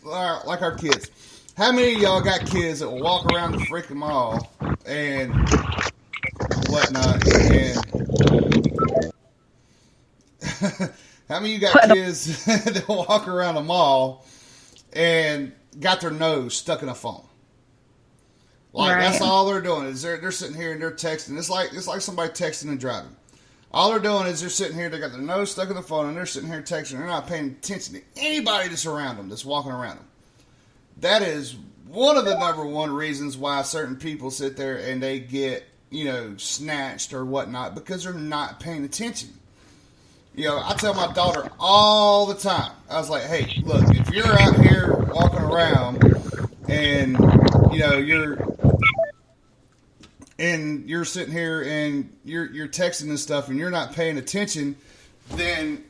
like our kids. How many of y'all got kids that will walk around the freaking mall and whatnot? And how many of you got kids that walk around the mall and got their nose stuck in a phone? Like that's all they're doing is they're sitting here and they're texting. It's like somebody texting and driving. All they're doing is they're sitting here, they got their nose stuck in the phone, and they're sitting here texting. They're not paying attention to anybody that's around them, that's walking around them. That is one of the number one reasons why certain people sit there and they get, snatched or whatnot, because they're not paying attention. I tell my daughter all the time, I was like, hey, look, if you're out here walking around and, you're sitting here and you're texting and stuff and you're not paying attention, then,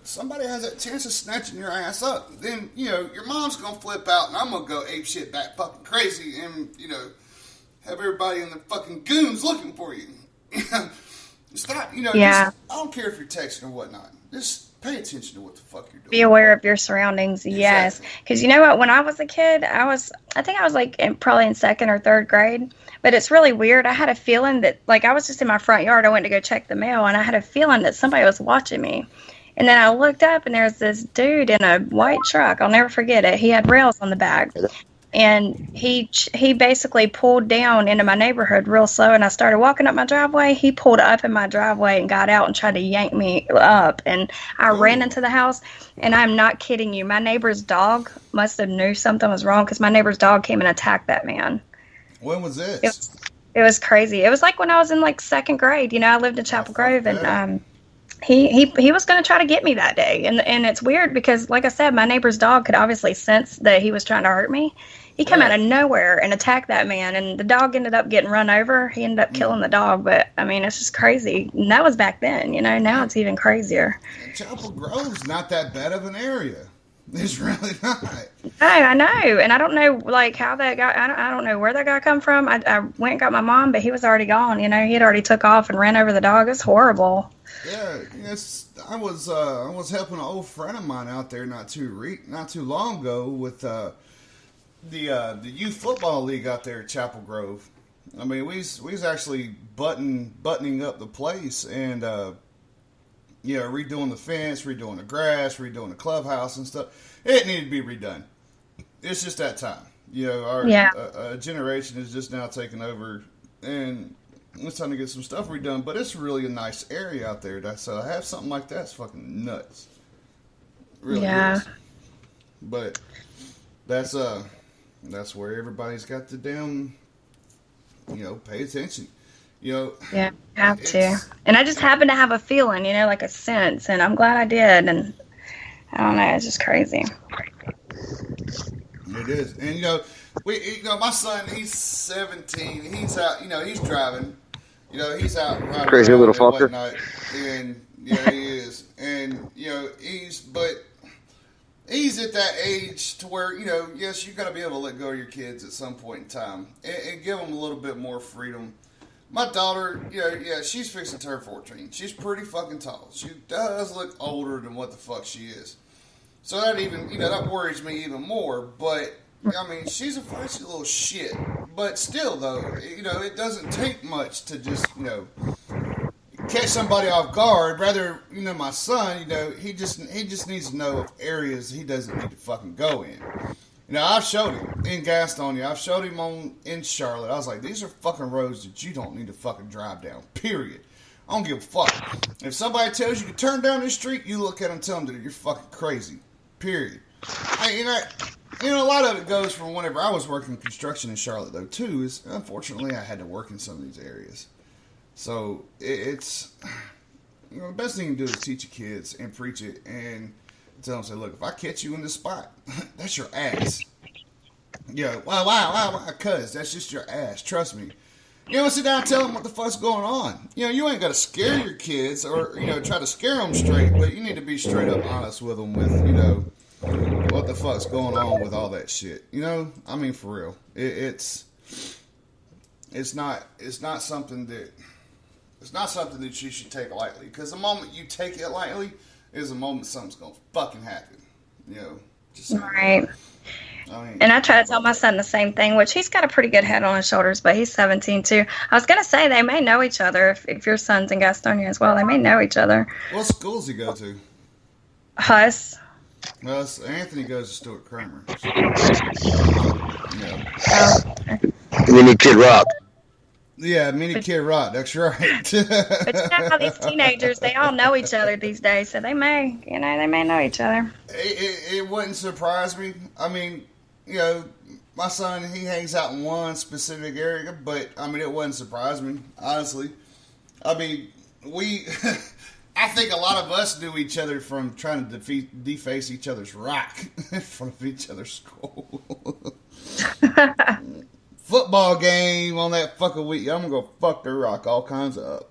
somebody has that chance of snatching your ass up. Then, your mom's going to flip out and I'm going to go ape shit back fucking crazy and, have everybody in the fucking goons looking for you. Stop, I don't care if you're texting or whatnot. Just pay attention to what the fuck you're doing. Be aware of your surroundings, yes. Because you know what? When I was a kid, I think I was probably in second or third grade. But it's really weird. I had a feeling that, I was just in my front yard. I went to go check the mail, and I had a feeling that somebody was watching me. And then I looked up, and there's this dude in a white truck. I'll never forget it. He had rails on the back. And he basically pulled down into my neighborhood real slow, and I started walking up my driveway. He pulled up in my driveway and got out and tried to yank me up, and I ran into the house. And I'm not kidding you. My neighbor's dog must have knew something was wrong, because my neighbor's dog came and attacked that man. When was this? It was crazy. It was like when I was in second grade. I lived in Chapel Grove, and he was going to try to get me that day. And it's weird because, like I said, my neighbor's dog could obviously sense that he was trying to hurt me. He came out of nowhere and attacked that man, and the dog ended up getting run over. He ended up killing the dog, but I mean, it's just crazy. And that was back then, now it's even crazier. Chapel Grove's not that bad of an area. It's really not. No, I know, and I don't know how that guy. I don't know where that guy come from. I went and got my mom, but he was already gone. He had already took off and ran over the dog. It's horrible. Yeah, I was helping an old friend of mine out there not too long ago with the youth football league out there at Chapel Grove. I mean, we was actually buttoning up the place and. Redoing the fence, redoing the grass, redoing the clubhouse and stuff. It needed to be redone. It's just that time. Our generation is just now taking over, and it's time to get some stuff redone. But it's really a nice area out there. So have something like that's fucking nuts. It really is. But that's where everybody's got to damn, pay attention. Yeah, have to. And I just happen to have a feeling, like a sense, and I'm glad I did. And I don't know, it's just crazy. It is. And my son, he's 17. He's out. He's driving. He's out riding crazy around little and fucker. Whatnot. And he is. And he's at that age to where yes, you got to be able to let go of your kids at some point in time and give them a little bit more freedom. My daughter, she's fixing to turn 14. She's pretty fucking tall. She does look older than what the fuck she is. So that even, that worries me even more. But, I mean, she's a feisty little shit. But still, though, it doesn't take much to just, catch somebody off guard. Rather, my son, he just needs to know areas he doesn't need to fucking go in. I've showed him in Gastonia. I've showed him in Charlotte. I was like, these are fucking roads that you don't need to fucking drive down, period. I don't give a fuck. If somebody tells you to turn down this street, you look at them and tell them that you're fucking crazy, period. A lot of it goes from whenever I was working construction in Charlotte, though, too, is unfortunately I had to work in some of these areas. So it's, the best thing you can do is teach your kids and preach it and tell them, say, look, if I catch you in this spot, that's your ass. Wow, cuz, that's just your ass. Trust me. Sit down and tell them what the fuck's going on. You ain't got to scare your kids or, try to scare them straight, but you need to be straight up honest with them with, what the fuck's going on with all that shit. I mean, for real. It's not something that you should take lightly, because the moment you take it lightly is the moment something's gonna fucking happen. Right. I mean, And I try to tell my son the same thing, which he's got a pretty good head on his shoulders, but he's 17 too. I was going to say they may know each other if your son's in Gastonia as well. They may know each other. what schools he go to? Huss. Well, Anthony goes to Stuart Kramer. So, yeah. Oh. Mini Kid Rock. Yeah, Mini Kid Rock. That's right. But you know how these teenagers, they all know each other these days, so they may know each other. It wouldn't surprise me. I mean, my son, he hangs out in one specific area, but I mean, it wouldn't surprise me, honestly. I mean, I think a lot of us knew each other from trying to deface each other's rock in front of each other's school. Football game on that fucking week. I'm gonna go fuck their rock all kinds of up.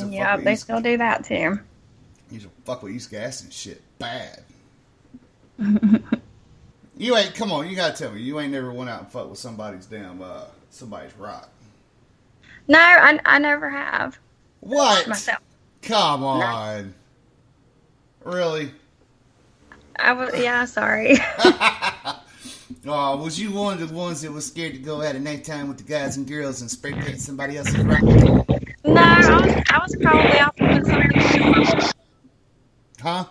Yeah, they still do that too. You should fuck with East Gas and shit. Bad. You ain't, come on, you gotta tell me, you ain't never went out and fucked with somebody's rock. No, I never have. What? Myself. Come on. No. Really? Yeah, sorry. Oh, was you one of the ones that was scared to go out at nighttime with the guys and girls and spray paint somebody else's rock? No, I was probably off doing something. Huh?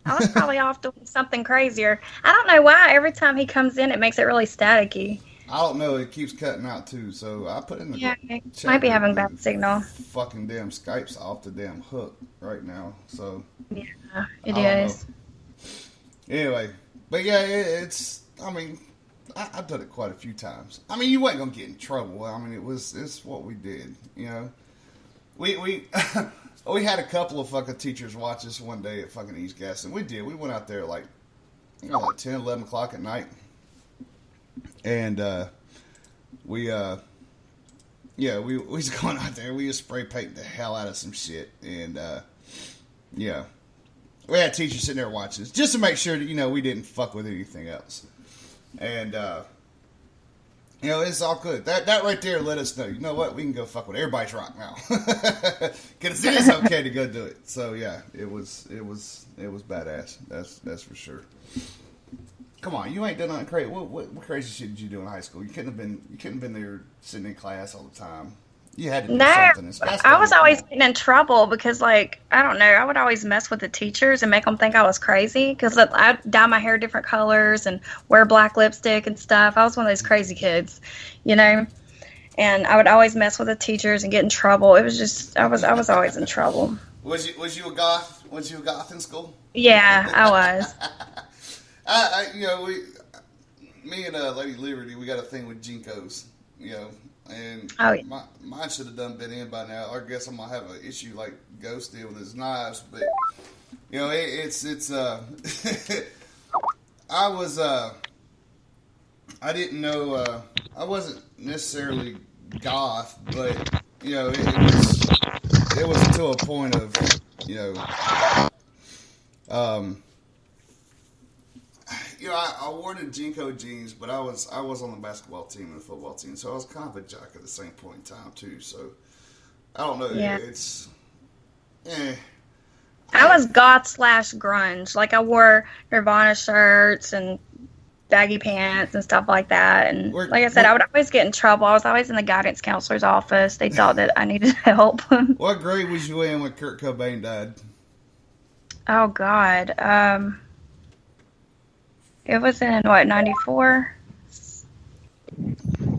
I was probably off doing something crazier. I don't know why. Every time he comes in, it makes it really staticky. I don't know. It keeps cutting out too. So I put in the might be having bad signal. Fucking damn Skype's off the damn hook right now. So yeah, it is. Anyway, but yeah, it's. I mean, I've done it quite a few times. I mean, you weren't gonna get in trouble. I mean, it's what we did. We we had a couple of fucking teachers watch us one day at fucking East Gas, and we did. We went out there like 10, 11 o'clock at night. And we was going out there. We just spray painting the hell out of some shit, and we had teachers sitting there watching us just to make sure that we didn't fuck with anything else. And it's all good. That right there let us know. You know what? We can go fuck with everybody's rock now, because it is okay to go do it. So yeah, it was badass. That's for sure. Come on, you ain't done nothing crazy. What crazy shit did you do in high school? You couldn't have been there sitting in class all the time. You had to do something. I was always getting in trouble because, like, I don't know, I would always mess with the teachers and make them think I was crazy because I'd dye my hair different colors and wear black lipstick and stuff. I was one of those crazy kids, and I would always mess with the teachers and get in trouble. It was just I was always in trouble. Was you a goth? Was you a goth in school? Yeah, I was. Me and Lady Liberty, we got a thing with Jinkos, and mine should have been in by now. I guess I'm gonna have an issue like Ghost did with his knives, but it's I didn't know, I wasn't necessarily goth, but it was to a point of I wore the Jinko jeans, but I was on the basketball team and the football team, so I was kind of a jock at the same point in time too. So I don't know. Yeah. I was goth / grunge. Like I wore Nirvana shirts and baggy pants and stuff like that. And like I said, I would always get in trouble. I was always in the guidance counselor's office. They thought that I needed help. What grade was you in when Kurt Cobain died? Oh God. It was in, 94?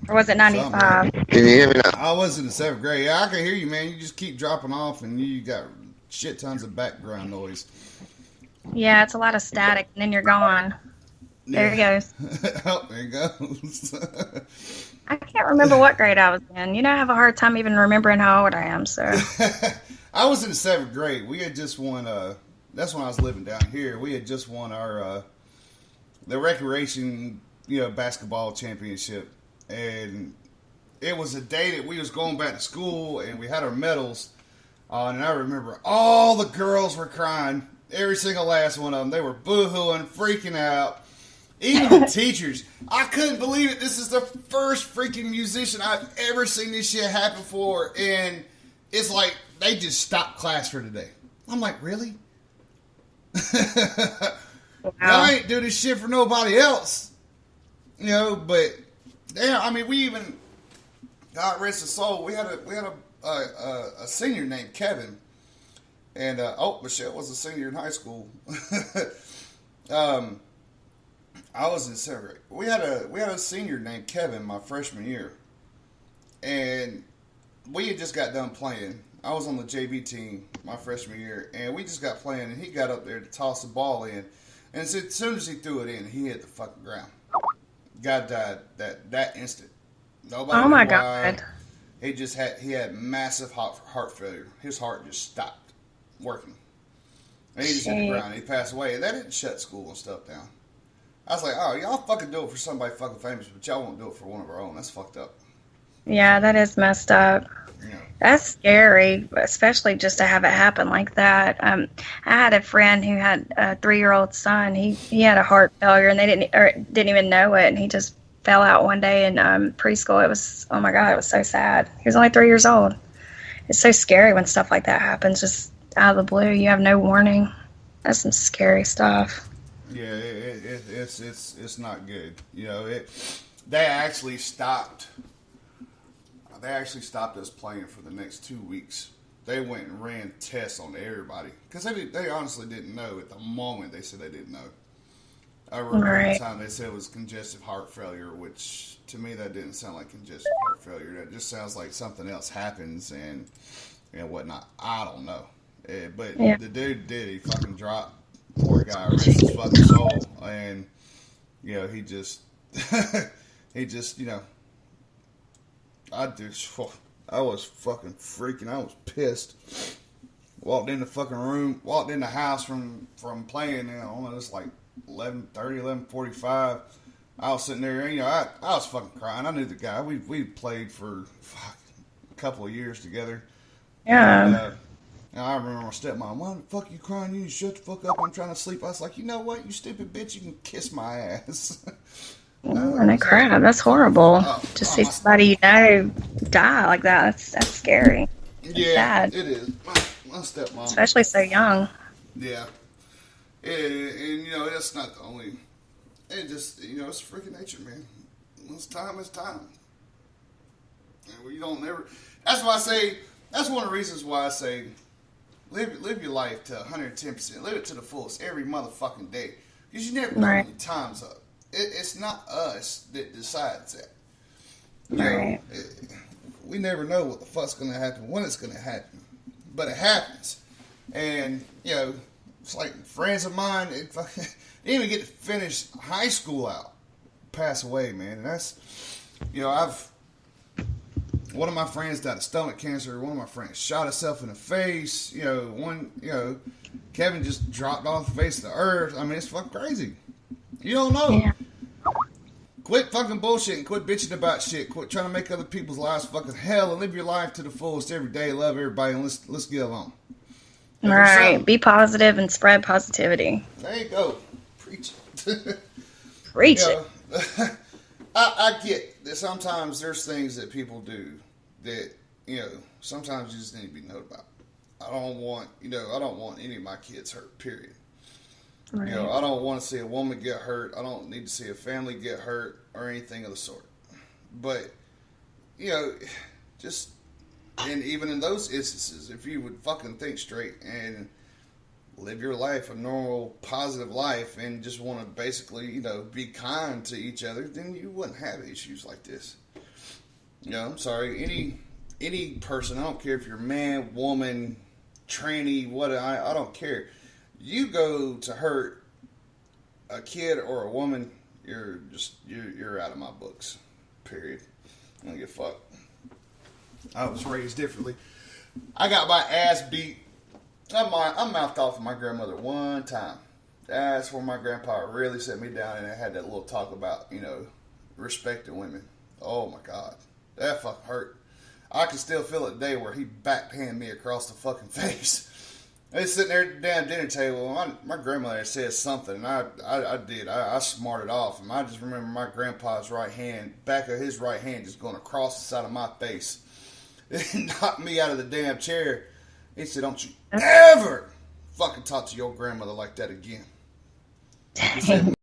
Or was it 95? Can you hear me now? I was in the 7th grade. Yeah, I can hear you, man. You just keep dropping off, and you got shit tons of background noise. Yeah, it's a lot of static, and then you're gone. There he goes. Oh, there he goes. I can't remember what grade I was in. I have a hard time even remembering how old I am, so. I was in the 7th grade. We had just won, that's when I was living down here. We had just won our, the recreation, basketball championship, and it was a day that we was going back to school, and we had our medals, and I remember all the girls were crying, every single last one of them. They were boo-hooing, freaking out. Even the teachers. I couldn't believe it. This is the first freaking musician I've ever seen this shit happen for, and it's like they just stopped class for today. I'm like, really? I ain't do this shit for nobody else. You know, but damn, I mean, we even, God rest his soul, we had a senior named Kevin, and Michelle was a senior in high school. I was in seventh grade. We had a senior named Kevin my freshman year, and we had just got done playing. I was on the JV team my freshman year, and we just got playing, and he got up there to toss the ball in, and as soon as he threw it in, he hit the fucking ground. Guy died that instant. Nobody. Oh my God. He had massive heart failure. His heart just stopped working, and he just hit the ground. And he passed away, and that didn't shut school and stuff down. I was like, oh, y'all fucking do it for somebody fucking famous, but y'all won't do it for one of our own. That's fucked up. Yeah, that is messed up. Yeah. That's scary, especially just to have it happen like that. I had a friend who had a 3-year-old son. He had a heart failure, and they didn't even know it, and he just fell out one day in preschool. It was, oh my God, it was so sad. He was only 3 years old. It's so scary when stuff like that happens, just out of the blue. You have no warning. That's some scary stuff. Yeah, it's not good. You know, they actually stopped us playing for the next 2 weeks. They went and ran tests on everybody because they honestly didn't know at the moment. They said they didn't know. I remember at the time they said it was congestive heart failure, which to me that didn't sound like congestive heart failure. That just sounds like something else happens and whatnot. I don't know, but the dude did. He fucking dropped. Poor guy, rest his fucking soul, and you know he just you know. I was fucking freaking. I was pissed. Walked in the fucking room. Walked in the house from playing. You know, it was like 11:30, 11:45. I was sitting there. You know, I was fucking crying. I knew the guy. We played for a couple of years together. Yeah. And I remember my stepmom. Why the fuck you crying? You shut the fuck up. I'm trying to sleep. I was like, you know what? You stupid bitch. You can kiss my ass. And crap, that's horrible. To see somebody you know die like that, that's scary. Yeah, sad. It is. My stepmom, especially so young. Yeah, and you know that's not the only. It just it's freaking nature, man. It's time. It's time. And we don't never. That's why I say. That's one of the reasons why I say, live your life to 110%. Live it to the fullest every motherfucking day, because you never know when your time's up. It's not us that decides that. You know, we never know what the fuck's going to happen, when it's going to happen. But it happens. And, you know, it's like friends of mine, they didn't even get to finish high school out. Pass away, man. And that's, you know, one of my friends died of stomach cancer. One of my friends shot himself in the face. You know, Kevin just dropped off the face of the earth. I mean, it's fucking crazy. You don't know. Yeah. Quit fucking bullshitting. Quit bitching about shit. Quit trying to make other people's lives fucking hell and live your life to the fullest every day. Love everybody and let's get along. All right. Be positive and spread positivity. There you go. Preach it. Preach it. I get that sometimes there's things that people do that, sometimes you just need to be known about. I don't want any of my kids hurt, period. Right. I don't want to see a woman get hurt. I don't need to see a family get hurt or anything of the sort. But, just, and even in those instances, if you would fucking think straight and live your life, a normal, positive life, and just want to basically, be kind to each other, then you wouldn't have issues like this. I'm sorry, any person, I don't care if you're man, woman, tranny, what, I don't care. You go to hurt a kid or a woman, you're out of my books. Period. I don't give a fuck. I was raised differently. I got my ass beat. I mouthed off of my grandmother one time. That's where my grandpa really set me down and I had that little talk about, respecting women. Oh my God. That fucking hurt. I can still feel it today where he backhanded me across the fucking face. I was sitting there at the damn dinner table. My grandmother said something, and I did. I smarted off, and I just remember my grandpa's right hand, back of his right hand, just going across the side of my face. It knocked me out of the damn chair. He said, "Don't you ever fucking talk to your grandmother like that again." He said,